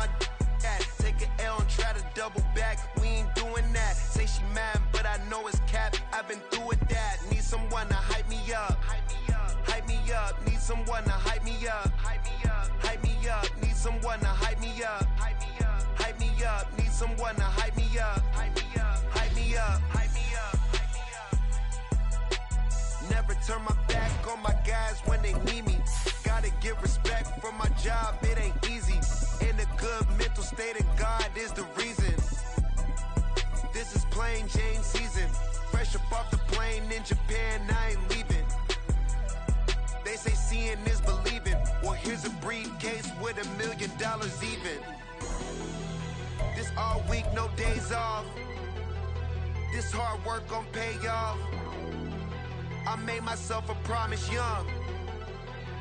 my at? Take an L and try to double back. We ain't doing that. Say she mad, but I know it's cap. I've been through with that. Need someone to hype me up. Hype me up. Need someone to hype me up. Hype me up. Need someone to hype me up. Hype me up. Need someone to hype me up. Hype me up. Never turn my back on my guys when they need me. Gotta give respect for my job, it ain't easy. In a good mental state of God is the reason. This is plain Jane season. Fresh up off the plane in Japan, I ain't leaving. They say seeing is believing. Well, here's a briefcase with $1 million even. This all week, no days off. This hard work gon' pay off. I made myself a promise young.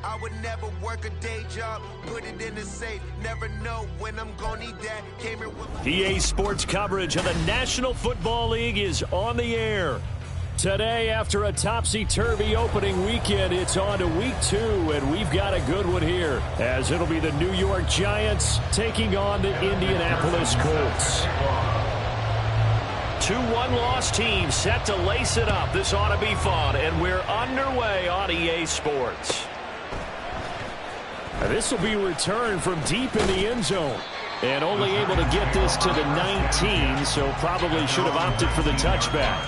I would never work a day job, put it in the safe, never know when I'm gonna need that. Came here with EA Sports coverage of the National Football League is on the air. Today, after a topsy-turvy opening weekend, it's on to week 2, and we've got a good one here, as it'll be the New York Giants taking on the Indianapolis Colts. 2 one-loss teams set to lace it up. This ought to be fun, and we're underway on EA Sports. This will be returned from deep in the end zone. And only able to get this to the 19, so probably should have opted for the touchback.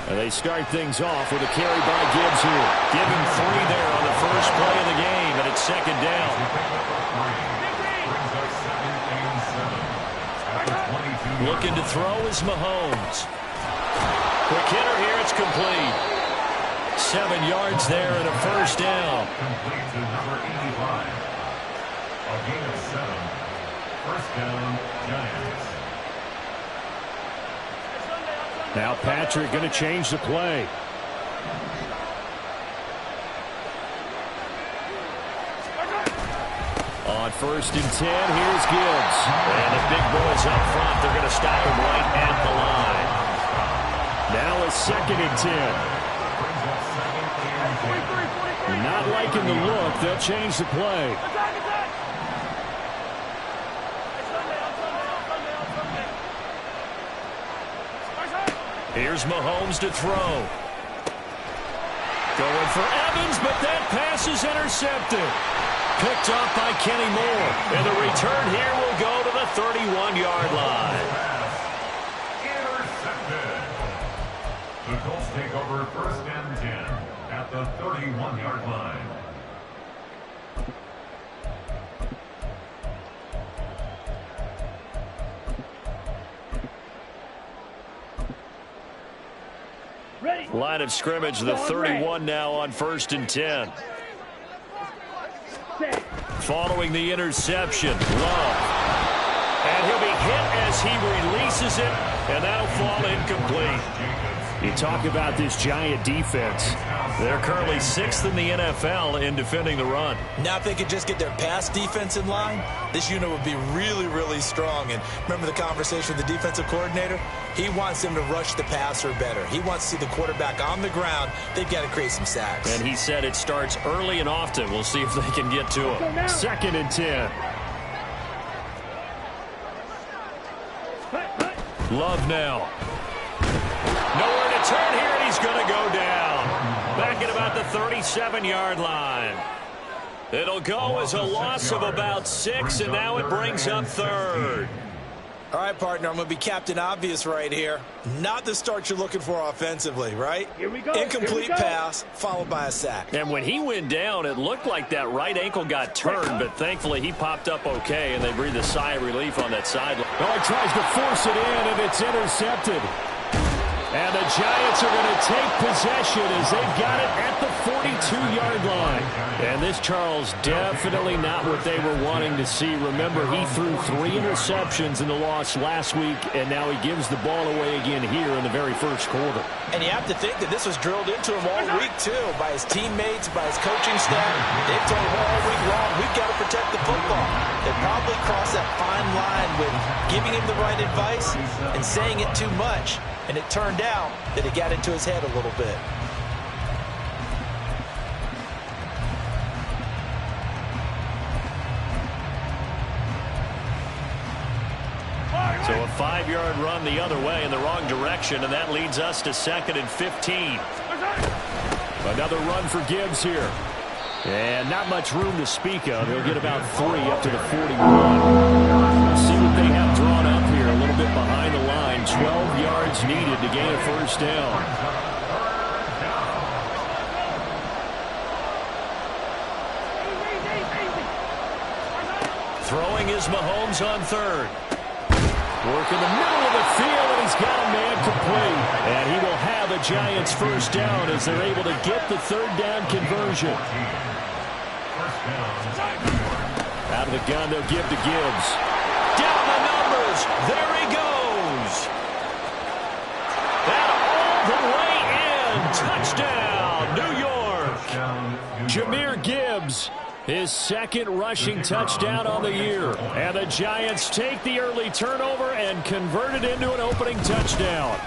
And they start things off with a carry by Gibbs here. Give him 3 there on the first play of the game, and it's second down. Looking to throw is Mahomes. Quick hitter here, it's complete. 7 yards there and a first down. Complete to number 85. A gain of 7. First down, Giants. Now Patrick going to change the play. On 1st and 10, here's Gibbs. And the big boys up front, they're going to stop him right at the line. Now it's 2nd and 10. Not liking the look, they'll change the play. Here's Mahomes to throw. Going for Evans, but that pass is intercepted. Picked off by Kenny Moore. And the return here will go to the 31-yard line. Intercepted. The Colts take over 1st and 10 at the 31-yard line. Line of scrimmage, the 31 now on 1st and 10. Following the interception, Love. And he'll be hit as he releases it, and that'll fall incomplete. You talk about this Giant defense. They're currently 6th in the NFL in defending the run. Now if they could just get their pass defense in line, this unit would be really, really strong. And remember the conversation with the defensive coordinator? He wants them to rush the passer better. He wants to see the quarterback on the ground. They've got to create some sacks. And he said it starts early and often. We'll see if they can get to him. 2nd and 10. Love now. Nowhere to turn here, and he's going to go down. Back at about the 37-yard line. It'll go as a loss of about 6, and now it brings up 3rd. All right, partner, I'm going to be Captain Obvious right here. Not the start you're looking for offensively, right? Here we go. Incomplete pass, followed by a sack. And when he went down, it looked like that right ankle got turned, but thankfully he popped up okay, and they breathed a sigh of relief on that sideline. Oh, he tries to force it in, and it's intercepted. And the Giants are going to take possession as they've got it at the 42-yard line. And this, Charles, definitely not what they were wanting to see. Remember, he threw 3 interceptions in the loss last week, and now he gives the ball away again here in the very first quarter. And you have to think that this was drilled into him all week, too, by his teammates, by his coaching staff. They've told him all week long, we've got to protect the football. They probably crossed that fine line with giving him the right advice and saying it too much. And it turned out that it got into his head a little bit. So a 5-yard run the other way in the wrong direction, and that leads us to 2nd and 15. Another run for Gibbs here. And not much room to speak of. He'll get about 3 up to the 41. See what they have drawn up here. A little bit behind the line. 12 yards needed to gain a first down. Throwing is Mahomes on 3rd. Work in the middle of the field, and he's got a man complete. And he will have a Giants first down as they're able to get the 3rd down conversion. Out of the gun, they'll give to Gibbs. Down the numbers. There he goes. And all the way in. Touchdown, New York. Jahmyr Gibbs. His 2nd rushing touchdown on the year. And the Giants take the early turnover and convert it into an opening touchdown.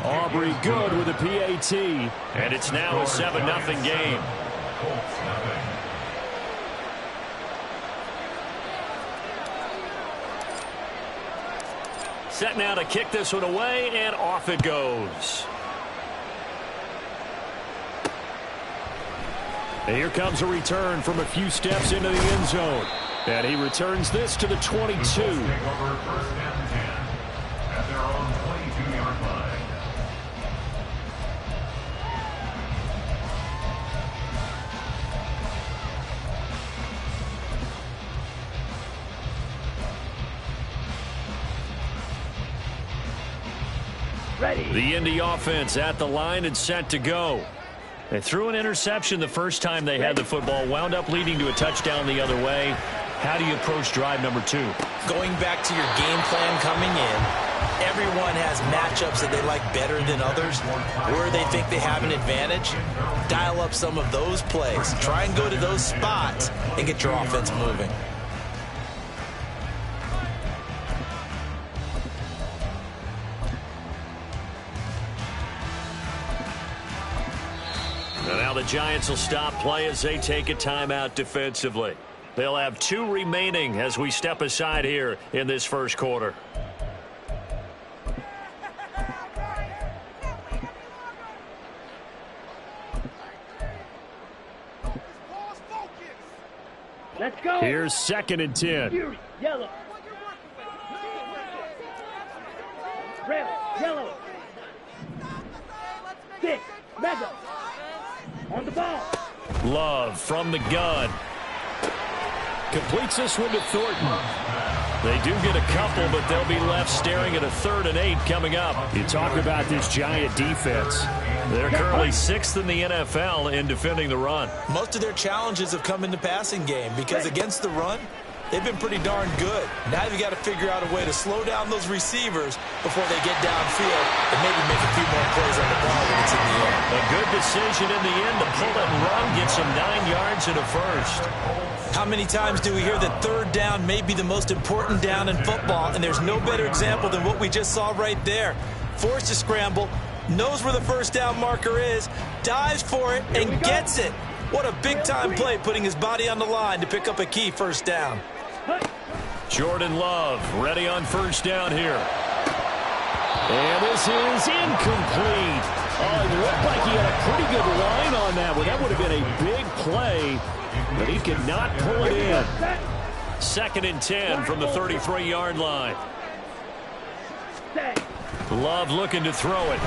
Aubrey good with a PAT. And it's now a 7-0 game. Set now to kick this one away, and off it goes. And here comes a return from a few steps into the end zone. And he returns this to the 22. Take over 1st and 10 at their own 22-yard line. Ready. The Indy offense at the line and set to go. They threw an interception the first time they had the football, wound up leading to a touchdown the other way. How do you approach drive number 2? Going back to your game plan coming in, everyone has matchups that they like better than others, where they think they have an advantage. Dial up some of those plays. Try and go to those spots and get your offense moving. And now the Giants will stop play as they take a timeout defensively. They'll have 2 remaining as we step aside here in this first quarter. Let's go. Here's 2nd and 10. Fury, yellow. Red, yellow. 6, mega. On the ball. Love from the gun. Completes this one to Thornton. They do get a couple, but they'll be left staring at a 3rd and 8 coming up. You talk about this Giant defense. They're currently 6th in the NFL in defending the run. Most of their challenges have come in the passing game because against the run, they've been pretty darn good. Now you've got to figure out a way to slow down those receivers before they get downfield and maybe make a few more plays on the ball when it's in the air. A good decision in the end to pull it and run, gets them 9 yards and a first. How many times do we hear that 3rd down may be the most important down in football, and there's no better example than what we just saw right there. Forced to scramble, knows where the first down marker is, dives for it, and gets it. What a big-time play, putting his body on the line to pick up a key first down. Jordan Love ready on first down here. And this is incomplete. Oh, it looked like he had a pretty good line on that one. That would have been a big play, but he could not pull it in. 2nd and 10 from the 33-yard line. Love looking to throw it.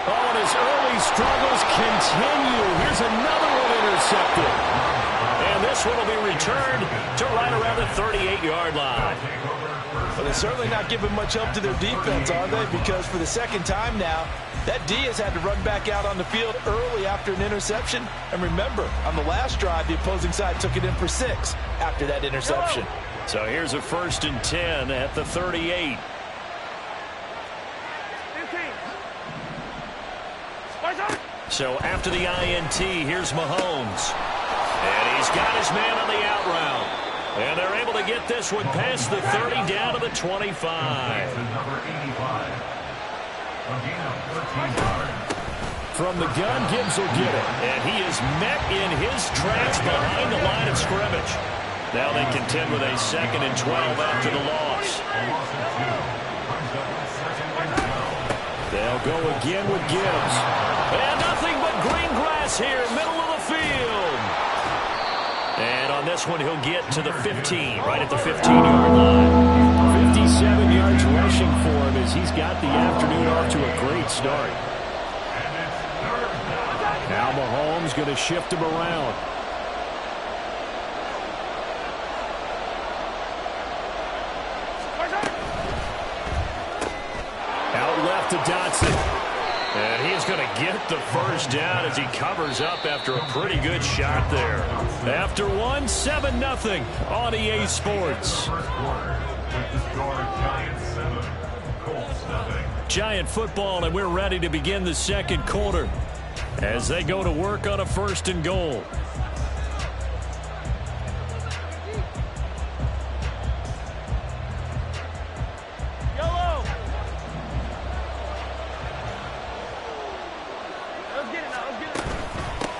Oh, and his early struggles continue. Here's another one intercepted. And And this one will be returned to right around the 38-yard line. Well, they're certainly not giving much help to their defense, are they? Because for the second time now, that D has had to run back out on the field early after an interception. And remember, on the last drive, the opposing side took it in for 6 after that interception. So here's a 1st and 10 at the 38. So after the INT, here's Mahomes. And he's got his man on the out route. And they're able to get this one past the 30 down to the 25. From the gun, Gibbs will get it. And he is met in his tracks behind the line of scrimmage. Now they contend with a 2nd and 12 after the loss. They'll go again with Gibbs. And nothing but green grass here, middle of the field. And on this one, he'll get to the 15, right at the 15-yard line. 57 yards rushing for him as he's got the afternoon off to a great start. Now Mahomes going to shift him around. Out left to Dotson. And he's going to get the first down as he covers up after a pretty good shot there. After one, 7-0 on EA Sports. Giant football, and we're ready to begin the second quarter as they go to work on a 1st and goal.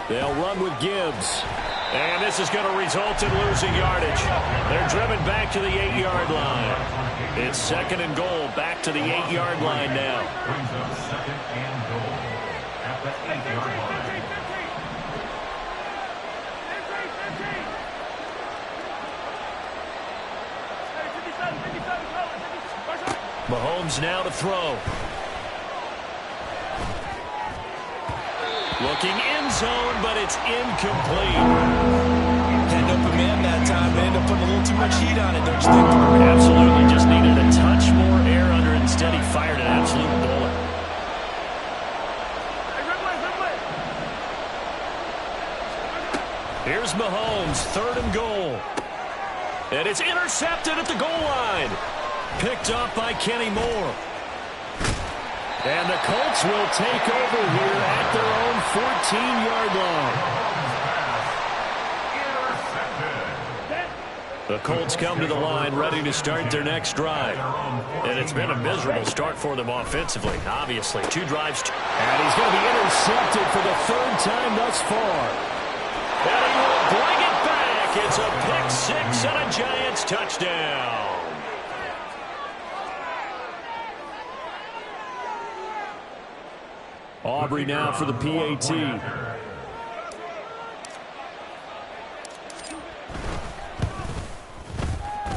They'll run with Gibbs. And this is going to result in losing yardage. They're driven back to the 8-yard line. It's 2nd and goal, back to the 8-yard line now. Brings up 2nd and goal at the 8-yard line. Mahomes now to throw. Looking end zone, but it's incomplete. Had an open man that time. They ended up putting a little too much heat on it, don't you think, Parker? Absolutely. Just needed a touch more air under it. Instead, he fired an absolute bullet. Here's Mahomes, 3rd and goal. And it's intercepted at the goal line. Picked up by Kenny Moore. And the Colts will take over here at their own 14-yard line. The Colts come to the line ready to start their next drive. And it's been a miserable start for them offensively, obviously. 2 drives. And he's going to be intercepted for the 3rd time thus far. And he will bring it back. It's a pick-6 and a Giants touchdown. Aubrey now for the PAT.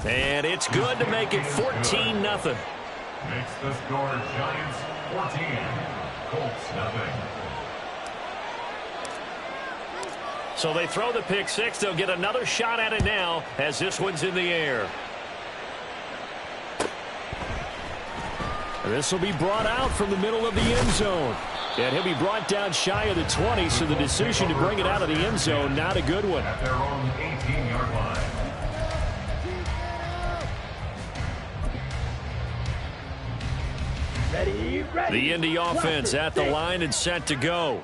And it's good to make it 14-0. Makes the score Giants 14, Colts 0. So they throw the pick-6. They'll get another shot at it now as this one's in the air. This will be brought out from the middle of the end zone. And he'll be brought down shy of the 20, so the decision to bring it out of the end zone, not a good one. At their own 18-yard line. The Indy offense at the line and set to go.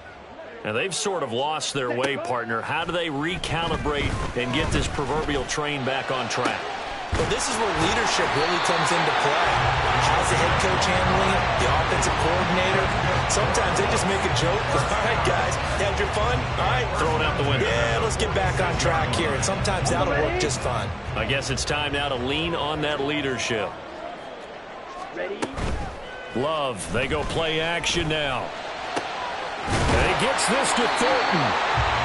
And they've sort of lost their way, partner. How do they recalibrate and get this proverbial train back on track? Well, this is where leadership really comes into play. How's the head coach handling it? The offensive coordinator? Sometimes they just make a joke. All right, guys, you had your fun? All right. Throw it out the window. Yeah, let's get back on track here. And sometimes that'll work just fine. I guess it's time now to lean on that leadership. Ready? Love, they go play action now. And he gets this to Thornton.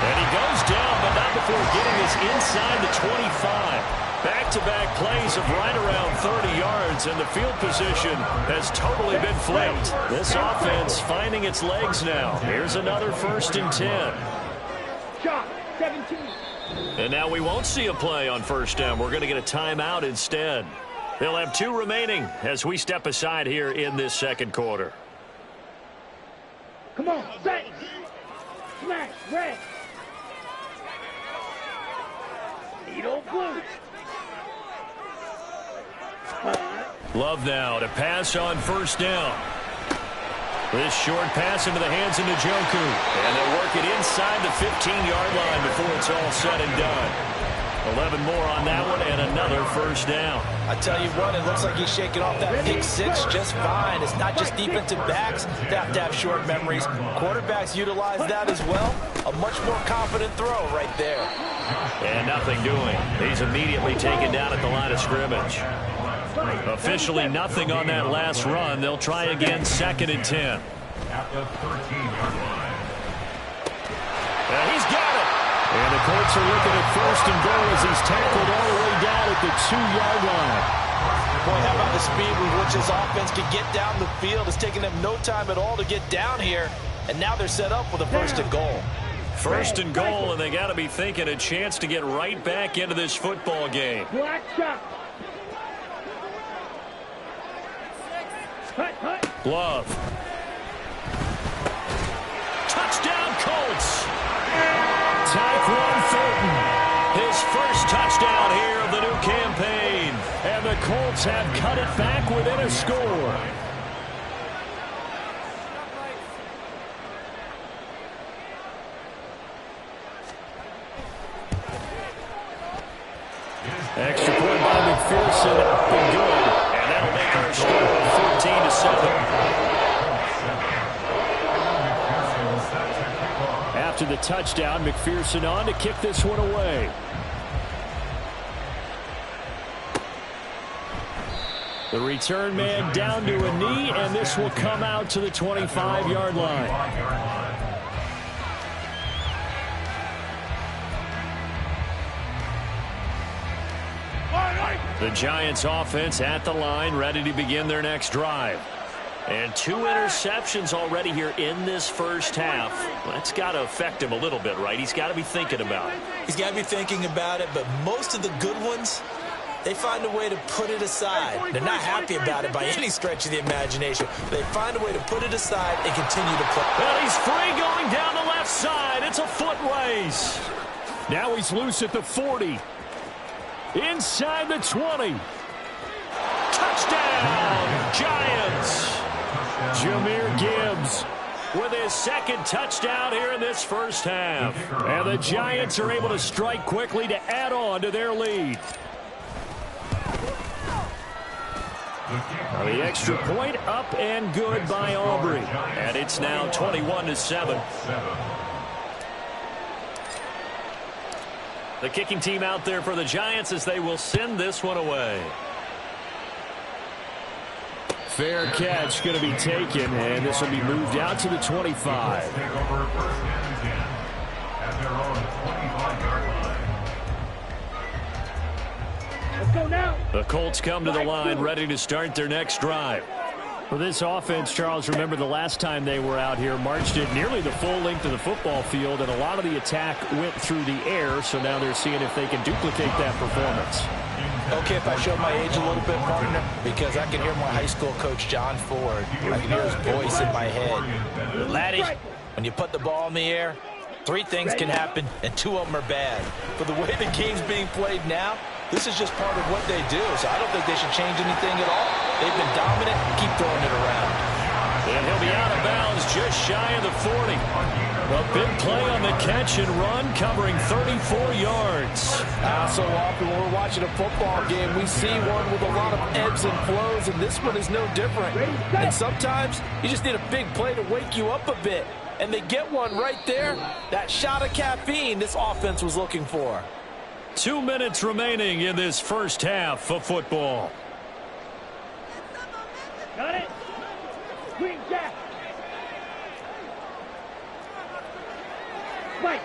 And he goes down, but not before getting this inside the 25. Back-to-back plays of right around 30 yards, and the field position has totally been flipped. This offense finding its legs now. Here's another 1st and 10. Shot, 17. And now we won't see a play on first down. We're going to get a timeout instead. They'll have 2 remaining as we step aside here in this second quarter. Come on, set. Smash, red. Needle blue. Love now to pass on first down. This short pass into the hands of Njoku. And they work it inside the 15-yard line before it's all said and done. 11 more on that one and another first down. I tell you what, it looks like he's shaking off that pick six just fine. It's not just defensive backs that have to have short memories. Quarterbacks utilize that as well. A much more confident throw right there. And nothing doing. He's immediately taken down at the line of scrimmage. Officially nothing on that last run. They'll try again, 2nd and 10. At the 13-yard line. He's got it. And the Colts are looking at 1st and goal as he's tackled all the way down at the 2-yard line. Boy, how about the speed with which this offense can get down the field? It's taken them no time at all to get down here. And now they're set up with a 1st and goal. 1st and goal, and they got to be thinking a chance to get right back into this football game. Black shot. Love. Touchdown, Colts. Tyquan Thornton, his first touchdown here of the new campaign. And the Colts have cut it back within a score. Extra point by McPherson, up and good. And that'll make our score 14-7. After the touchdown, McPherson on to kick this one away. The return man down to a knee, and this will come out to the 25-yard line. The Giants offense at the line, ready to begin their next drive. And 2 interceptions already here in this first half. That's got to affect him a little bit, right? He's got to be thinking about it. He's got to be thinking about it, but most of the good ones, they find a way to put it aside. They're not happy about it by any stretch of the imagination. They find a way to put it aside and continue to play. Well, he's free going down the left side. It's a foot race. Now he's loose at the 40. Inside the 20. Touchdown, Giants. Jahmyr Gibbs with his 2nd touchdown here in this first half. And the Giants are able to strike quickly to add on to their lead. The extra point up and good by Aubrey. And it's now 21-7. The kicking team out there for the Giants as they will send this one away. Fair catch going to be taken, and this will be moved out to the 25. Let's go now. The Colts come to the line ready to start their next drive. For this offense, Charles, remember the last time they were out here, marched it nearly the full length of the football field, and a lot of the attack went through the air, so now they're seeing if they can duplicate that performance. Okay, if I show my age a little bit, partner, because I can hear my high school coach, John Ford. I can hear his voice in my head. Laddie, when you put the ball in the air, 3 things can happen, and 2 of them are bad. For the way the game's being played now, this is just part of what they do, so I don't think they should change anything at all. They've been dominant. Keep throwing it around. And he'll be out of bounds just shy of the 40. A big play on the catch and run, covering 34 yards. So often when we're watching a football game, we see one with a lot of ebbs and flows, and this one is no different. And sometimes you just need a big play to wake you up a bit. And they get one right there. That shot of caffeine this offense was looking for. 2 minutes remaining in this first half of football. Got it. Green jack. White.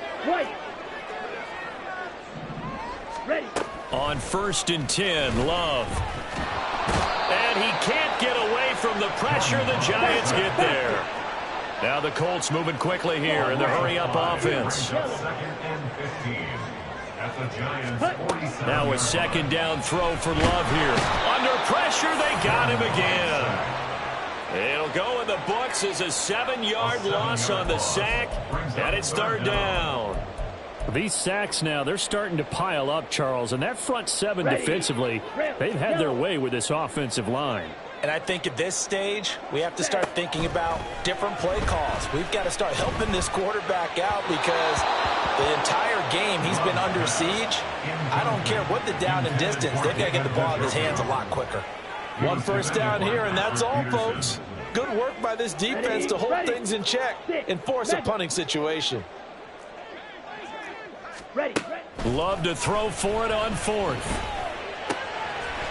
Ready. On 1st and 10, Love. And he can't get away from the pressure. The Giants get there. Now the Colts moving quickly here in the hurry-up offense. 2nd and 15. At the Giants' 47. Now a second down throw for Love here. Under pressure, they got him again. It'll go in the books as a 7-yard loss on the sack, and it's third down. These sacks now, they're starting to pile up, Charles, and that front seven defensively, they've had their way with this offensive line. And I think at this stage, we have to start thinking about different play calls. We've got to start helping this quarterback out because the entire game he's been under siege. I don't care what the down and distance. They've got to get the ball in his hands a lot quicker. One first down here, and that's all, folks. Good work by this defense to hold things in check and force a punting situation. Love to throw for it on fourth.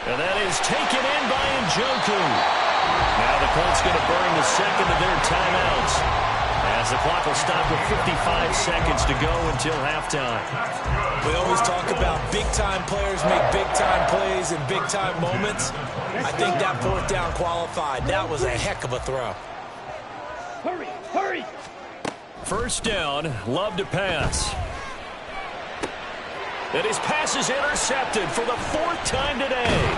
And that is taken in by Njoku. Now the Colts going to burn the second of their timeouts as the clock will stop with 55 seconds to go until halftime. We always talk about big-time players make big-time plays in big-time moments. I think that fourth down qualified. That was a heck of a throw. Hurry, hurry. First down, Love to pass. And his pass is intercepted for the fourth time today.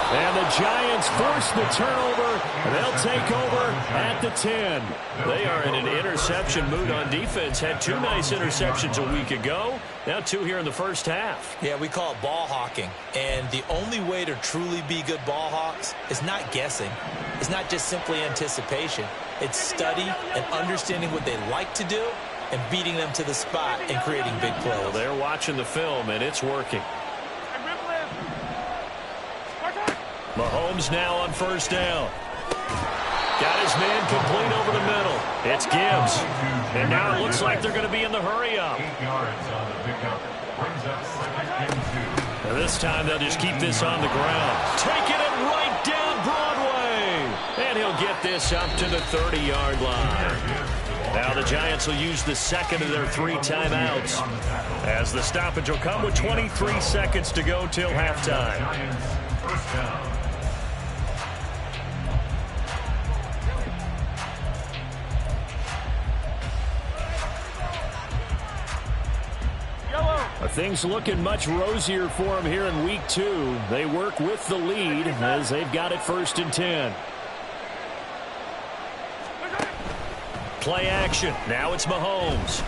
And the Giants force the turnover. They'll take over at the 10. They are in an interception mood on defense. Had 2 nice interceptions a week ago. Now 2 here in the first half. Yeah, we call it ball hawking. And the only way to truly be good ball hawks is not guessing. It's not just simply anticipation. It's study and understanding what they like to do and beating them to the spot and creating big plays. Well, they're watching the film, and it's working. Mahomes now on first down. Got his man complete over the middle. It's Gibbs. And now it looks like they're going to be in the hurry-up. 8 yards on the pickup. Brings up 2nd and 2. And this time they'll just keep this on the ground. Taking it right down Broadway. And he'll get this up to the 30-yard line. Now the Giants will use the second of their 3 timeouts as the stoppage will come with 23 seconds to go till halftime. Giants, first down. Things looking much rosier for them here in week 2. They work with the lead as they've got it 1st and 10. Play action. Now it's Mahomes.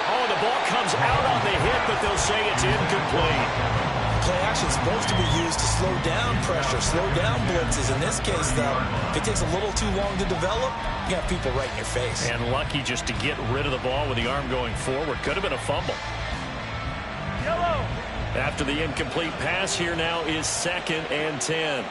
Oh, the ball comes out on the hit, but they'll say it's incomplete. Play action is supposed to be used to slow down pressure, slow down blitzes. In this case, though, if it takes a little too long to develop, you got people right in your face. And lucky just to get rid of the ball with the arm going forward. Could have been a fumble. Yellow. After the incomplete pass, here now is 2nd and 10.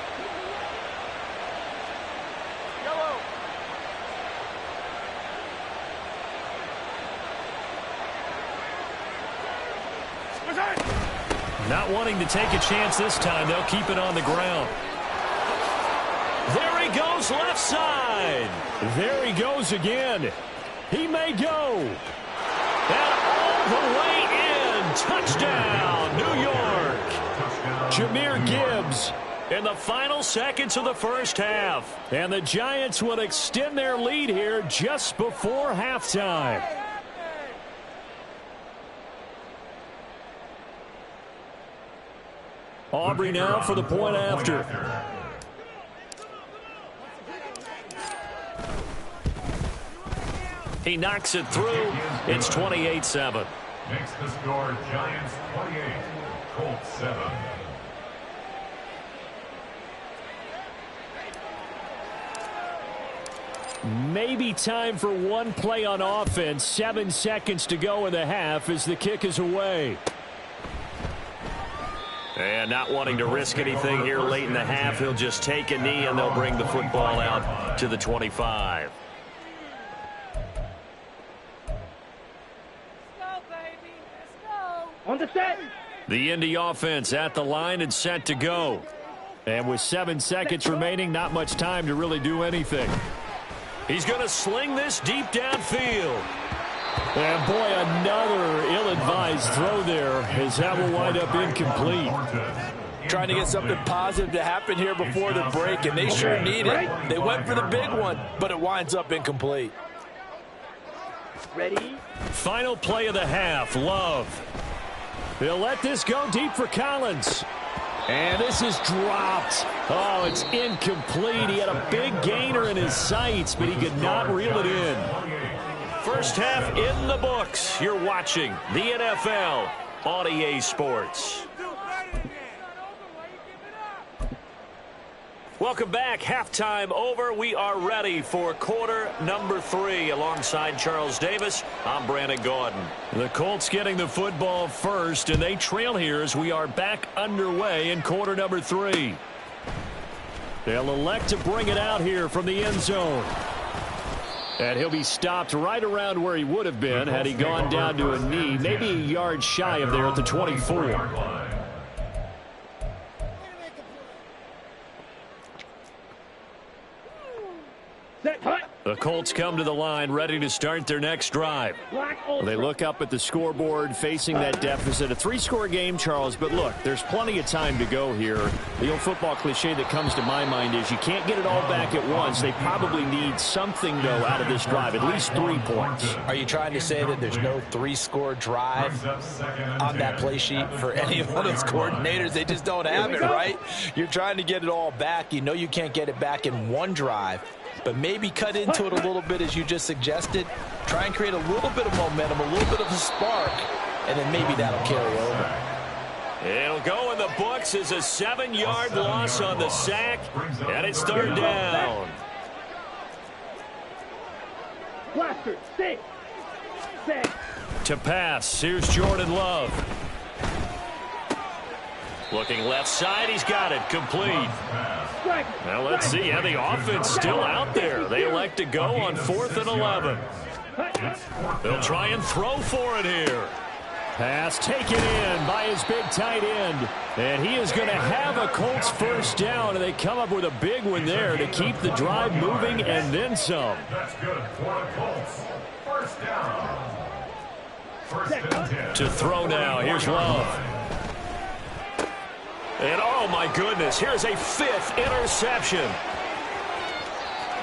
Not wanting to take a chance this time, they'll keep it on the ground. There he goes left side. There he goes again. He may go. And all the way in. Touchdown, New York. Jahmyr Gibbs in the final seconds of the first half. And the Giants will extend their lead here just before halftime. Aubrey now for the point after. He knocks it through. It's 28-7. Makes the score Giants 28, Colts 7. Maybe time for one play on offense. 7 seconds to go in the half as the kick is away. And not wanting to risk anything here late in the half, he'll just take a knee and they'll bring the football out to the 25. Let's go, baby. Let's go. On the set. The Indy offense at the line and set to go. And with 7 seconds remaining, not much time to really do anything. He's going to sling this deep downfield. And boy, another ill-advised throw there as that will wind up incomplete. Trying to get something positive to happen here before the break, and they sure need it. They went for the big one, but it winds up incomplete. Ready? Final play of the half, Love. He'll let this go deep for Collins. And this is dropped. Oh, it's incomplete. He had a big gainer in his sights, but he could not reel it in. First half in the books. You're watching the NFL on EA Sports. Welcome back. Halftime over. We are ready for quarter number 3. Alongside Charles Davis, I'm Brandon Gordon. The Colts getting the football first, and they trail here as we are back underway in quarter number 3. They'll elect to bring it out here from the end zone. And he'll be stopped right around where he would have been had he gone down to a knee, maybe a yard shy of there at the 24. The Colts come to the line ready to start their next drive. They look up at the scoreboard facing that deficit. A 3-score game, Charles, but look, there's plenty of time to go here. The old football cliche that comes to my mind is you can't get it all back at once. They probably need something, though, out of this drive, at least 3 points. Are you trying to say that there's no 3-score drive on that play sheet for any one of those coordinators? They just don't have it, right? You're trying to get it all back. You know you can't get it back in one drive. But maybe cut into it a little bit as you just suggested. Try and create a little bit of momentum, a little bit of a spark, and then maybe that'll carry over. It'll go in the books as a 7-yard loss on the sack, and it's 3rd down. Blaster, stay. To pass, here's Jordan Love. Looking left side, he's got it, complete. Now let's see how the offense still out there. They elect to go on 4th and 11. They'll try and throw for it here. Pass taken in by his big tight end. And he is going to have a Colts first down, and they come up with a big one there to keep the drive moving and then some. That's good for the Colts. First down. First and 10. To throw now, here's Love. And oh my goodness, here's a 5th interception.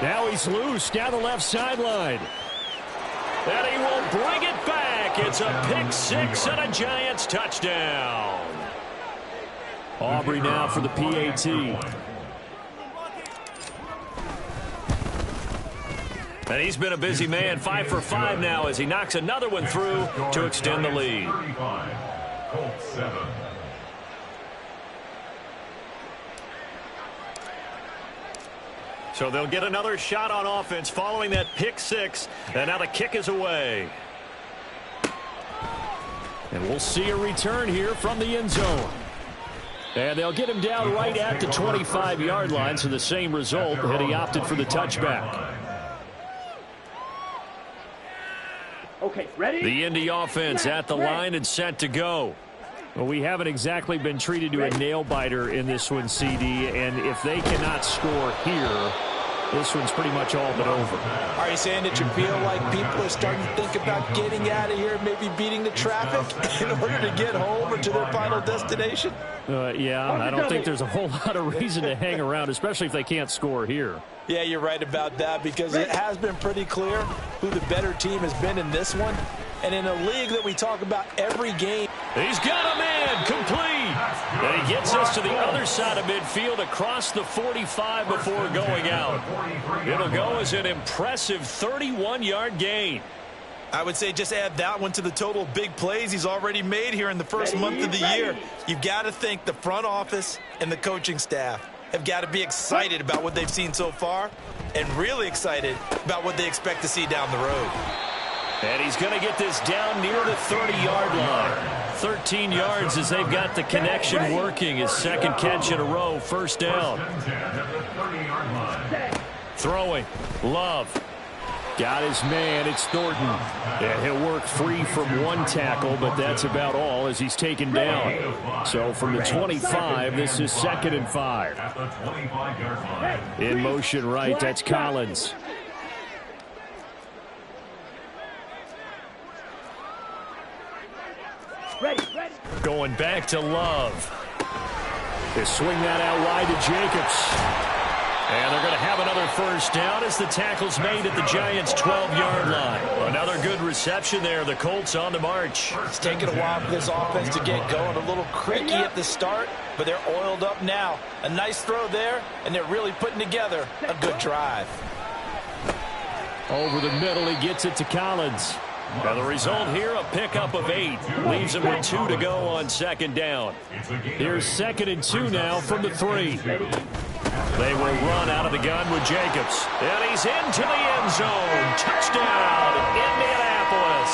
Now he's loose down the left sideline. And he will bring it back. It's a pick 6 and a Giants touchdown. Aubrey now for the PAT. And he's been a busy man, 5 for 5 now as he knocks another one through to extend the lead. 35, Colts 7. So they'll get another shot on offense following that pick 6. And now the kick is away. And we'll see a return here from the end zone. And they'll get him down right at the 25-yard line. So the same result had he opted for the touchback. Okay, ready? The Indy offense at the line and set to go. Well, we haven't exactly been treated to a nail-biter in this one, CD. And if they cannot score here, this one's pretty much all but over. Are you saying that you feel like people are starting to think about getting out of here, maybe beating the traffic in order to get home or to their final destination? Yeah, I don't think there's a whole lot of reason to hang around, especially if they can't score here. Yeah, you're right about that because it has been pretty clear who the better team has been in this one. And in a league that we talk about every game. He's got a man complete. And he gets us to the other side of midfield across the 45 before going out. It'll go as an impressive 31-yard gain. I would say just add that one to the total of big plays he's already made here in the first month of the year. You've got to think the front office and the coaching staff have got to be excited about what they've seen so far and really excited about what they expect to see down the road. And he's going to get this down near the 30-yard line. 13 yards as they've got the connection working. His second catch in a row, first down. Throwing, Love. Got his man, it's Thornton. And he'll work free from one tackle, but that's about all as he's taken down. So from the 25, this is 2nd and 5. In motion right, that's Collins. Going back to Love. They swing that out wide to Jacobs. And they're going to have another first down as the tackle's made at the Giants' 12-yard line. Another good reception there. The Colts on the march. It's taken a while for this offense to get going. A little creaky at the start, but they're oiled up now. A nice throw there, and they're really putting together a good drive. Over the middle, he gets it to Collins. Now the result here, a pickup of 8. Leaves him with 2 to go on second down. Here's 2nd and 2 now from the 3. They will run out of the gun with Jacobs. And he's into the end zone. Touchdown, Indianapolis.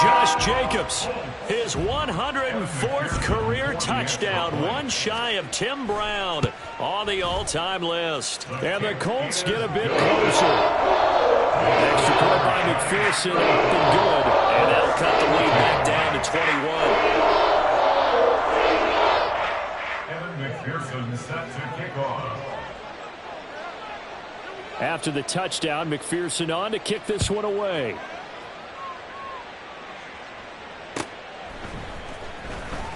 Josh Jacobs, his 104th career touchdown, one shy of Tim Brown on the all-time list. And the Colts get a bit closer. Extra point by McPherson, been good. And that'll cut the lead back down to 21. McPherson set to kick off. After the touchdown, McPherson on to kick this one away.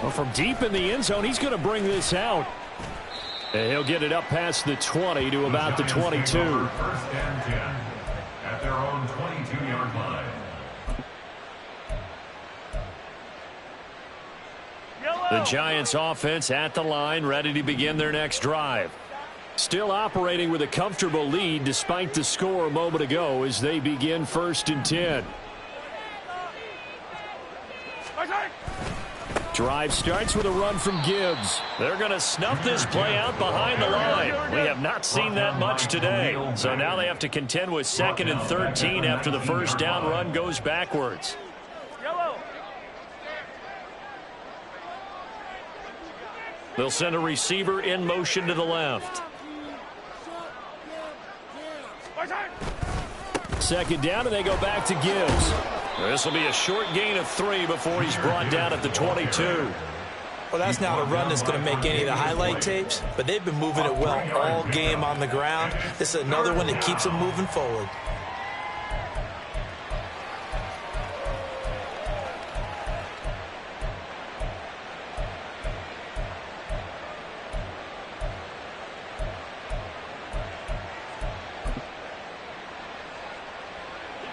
Well, from deep in the end zone, he's going to bring this out. And he'll get it up past the 20 to about the 22. 1st and 10 at their own 22-yard line. The Giants offense at the line, ready to begin their next drive. Still operating with a comfortable lead despite the score a moment ago as they begin 1st and 10. Drive starts with a run from Gibbs. They're going to snuff this play out behind the line. We have not seen that much today. So now they have to contend with 2nd and 13 after the first down run goes backwards. They'll send a receiver in motion to the left. 2nd down, and they go back to Gibbs. This will be a short gain of 3 before he's brought down at the 22. Well, that's not a run that's going to make any of the highlight tapes, but they've been moving it well all game on the ground. This is another one that keeps them moving forward.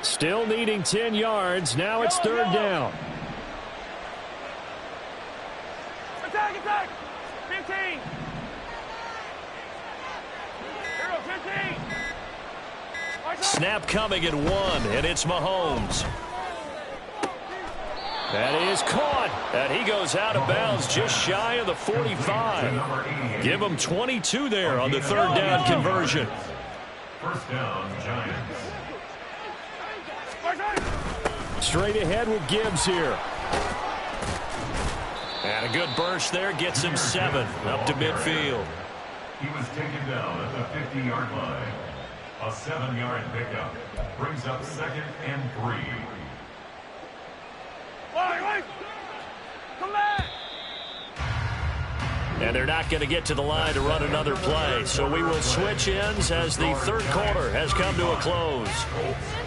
Still needing 10 yards. Now it's 3rd down. Attack, attack! 15! Here goes 15! Snap coming at 1, and it's Mahomes. That is caught, and he goes out of bounds just shy of the 45. Give him 22 there on the 3rd down conversion. 1st down, Giants. Straight ahead with Gibbs here. And a good burst there gets him 7 up to midfield. He was taken down at the 50-yard line. A 7-yard pickup brings up 2nd and 3. Come back! And they're not going to get to the line to run another play. So we will switch ends as the 3rd quarter has come to a close.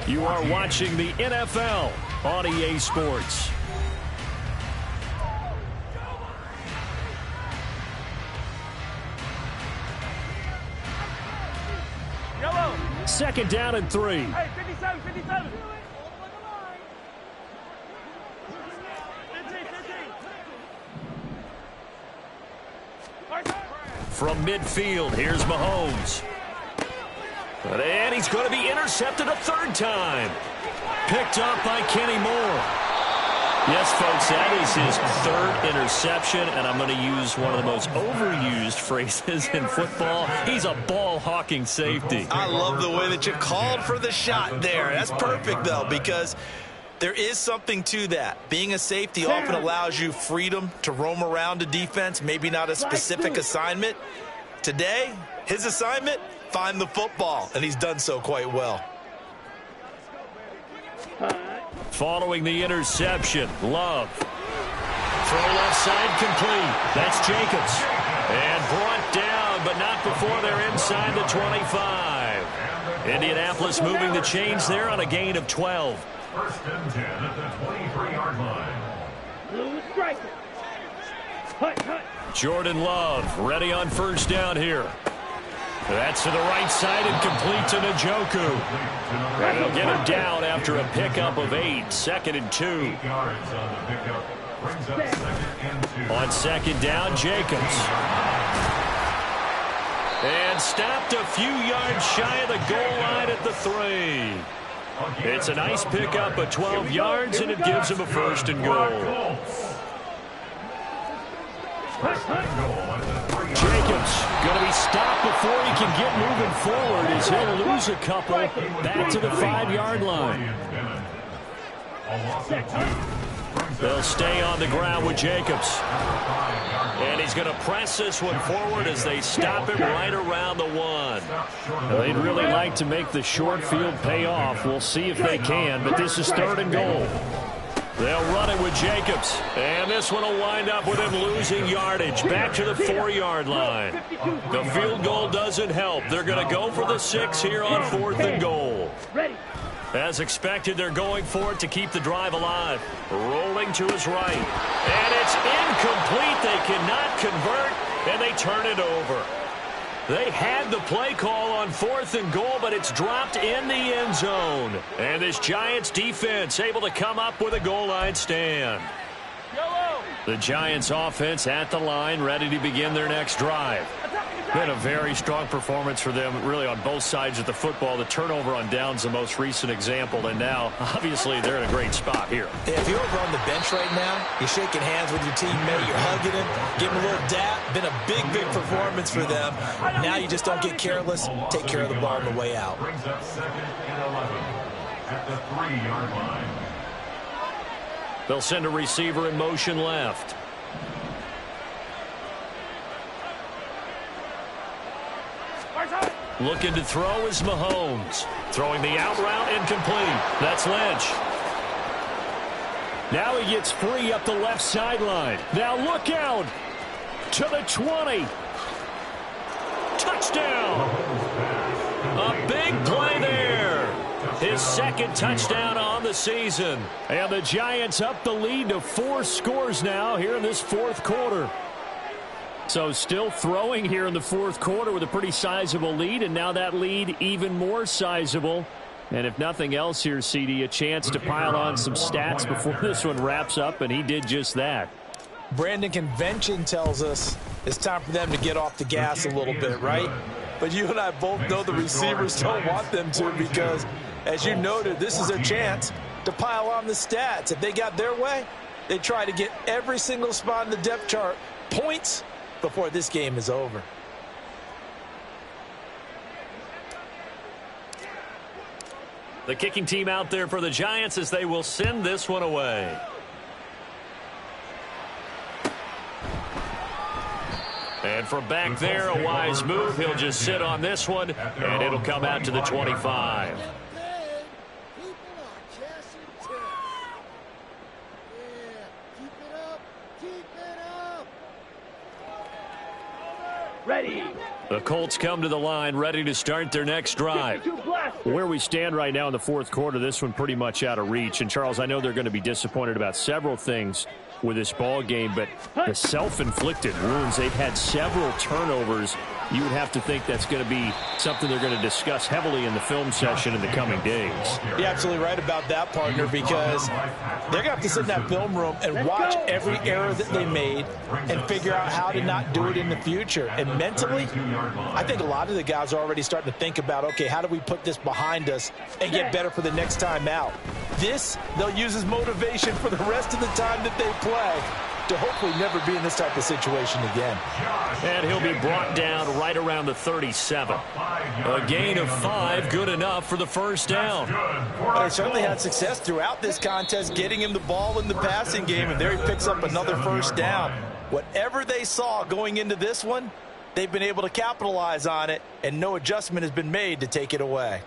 You are watching the NFL on EA Sports. Yellow. 2nd down and 3. Hey, 57, 57. 15. From midfield, here's Mahomes. And he's going to be intercepted a 3rd time. Picked up by Kenny Moore. Yes, folks, that is his 3rd interception, and I'm going to use one of the most overused phrases in football. He's a ball-hawking safety. I love the way that you called for the shot there. That's perfect, though, because there is something to that. Being a safety often allows you freedom to roam around a defense, maybe not a specific assignment. Today, his assignment, find the football, and he's done so quite well. Following the interception, Love. Throw left side complete. That's Jacobs. And brought down, but not before they're inside the 25. Indianapolis moving the chains there on a gain of 12. 1st and 10 at the 23-yard line. Blue striker. Hut, hut. Jordan Love ready on 1st down here. That's to the right side and complete to Njoku. And he'll get him down after a pickup of 8. 2nd and 2. 8 yards on the pickup. Brings up 2nd and 2. On 2nd down, Jacobs. And stopped a few yards shy of the goal line at the 3. It's a nice pickup of 12 yards, and it gives him a 1st and goal. Jacobs going to be stopped before he can get moving forward as he'll lose a couple back to the 5-yard line. They'll stay on the ground with Jacobs. And he's going to press this one forward as they stop him right around the 1. Now, they'd really like to make the short field pay off. We'll see if they can, but this is 3rd and goal. They'll run it with Jacobs, and this one will wind up with him losing yardage back to the 4-yard line. The field goal doesn't help. They're going to go for the 6 here on 4th and goal. As expected, they're going for it to keep the drive alive. Rolling to his right, and it's incomplete. They cannot convert, and they turn it over. They had the play call on 4th and goal, but it's dropped in the end zone. And this Giants defense able to come up with a goal line stand. The Giants offense at the line, ready to begin their next drive. Been a very strong performance for them, really, on both sides of the football. The turnover on downs, the most recent example, and now, obviously, they're in a great spot here. If you're over on the bench right now, you're shaking hands with your teammate, you're hugging him, giving him a little dap. Been a big, big performance for them. Now you just don't get careless. Take care of the ball on the way out. Brings up 2nd and 11 at the 3-yard line. They'll send a receiver in motion left. Looking to throw is Mahomes. Throwing the out route incomplete. That's Lynch. Now he gets free up the left sideline. Now look out. To the 20. Touchdown. A big play there. His 2nd touchdown on the season. And the Giants up the lead to 4 scores now here in this 4th quarter. So still throwing here in the 4th quarter with a pretty sizable lead, and now that lead even more sizable. And if nothing else here, CD, a chance to pile on some stats before this one wraps up, and he did just that. Brandon, convention tells us it's time for them to get off the gas a little bit, right? But you and I both know the receivers don't want them to, because, as you noted, this is their chance to pile on the stats. If they got their way, they try to get every single spot in the depth chart points before this game is over. The kicking team out there for the Giants as they will send this one away. And from back there, a wise move. He'll just sit on this one, and it'll come out to the 25. Ready. The Colts come to the line, ready to start their next drive. Where we stand right now in the 4th quarter, this one pretty much out of reach. And, Charles, I know they're going to be disappointed about several things with this ball game, but the self-inflicted wounds, they've had several turnovers. You would have to think that's going to be something they're going to discuss heavily in the film session in the coming days. You're absolutely right about that, partner, because they're going to have to sit in that film room and watch every error that they made and figure out how to not do it in the future. And mentally, I think a lot of the guys are already starting to think about, okay, how do we put this behind us and get better for the next time out? This, they'll use as motivation for the rest of the time that they play to hopefully never be in this type of situation again. And he'll be brought down right around the 37. A gain of 5, good enough for the 1st down. Well, they certainly had success throughout this contest getting him the ball in the passing game, and there he picks up another 1st down. Whatever they saw going into this one, they've been able to capitalize on it, and no adjustment has been made to take it away.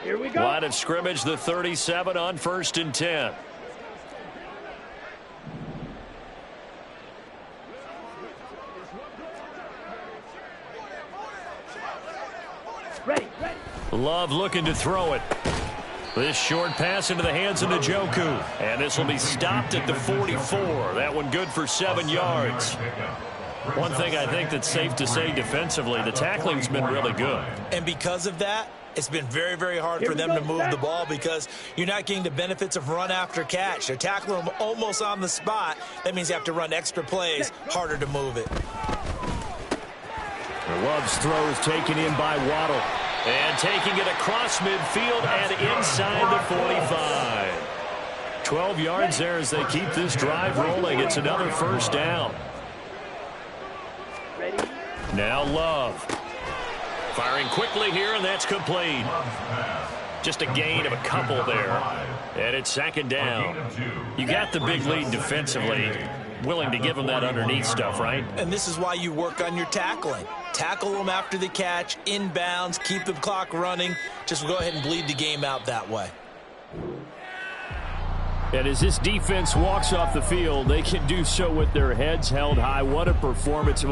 Here we go. Line of scrimmage, the 37 on 1st and 10. Ready. Love looking to throw it. This short pass into the hands of Njoku. And this will be stopped at the 44. That one good for 7 yards. One thing I think that's safe to say defensively, the tackling's been really good. And because of that, it's been very, very hard for them to move the ball because you're not getting the benefits of run after catch. They're tackling them almost on the spot. That means you have to run extra plays, harder to move it. Love's throw is taken in by Waddle. And taking it across midfield and inside the 45. 12 yards there as they keep this drive rolling. It's another first down. Now Love. Firing quickly here, and that's complete. Just a gain of a couple there. And it's second down. You got the big lead defensively. Willing to give them that underneath stuff, right? And this is why you work on your tackling. Tackle them after the catch, inbounds, keep the clock running. Just go ahead and bleed the game out that way. And as this defense walks off the field, they can do so with their heads held high. What a performance.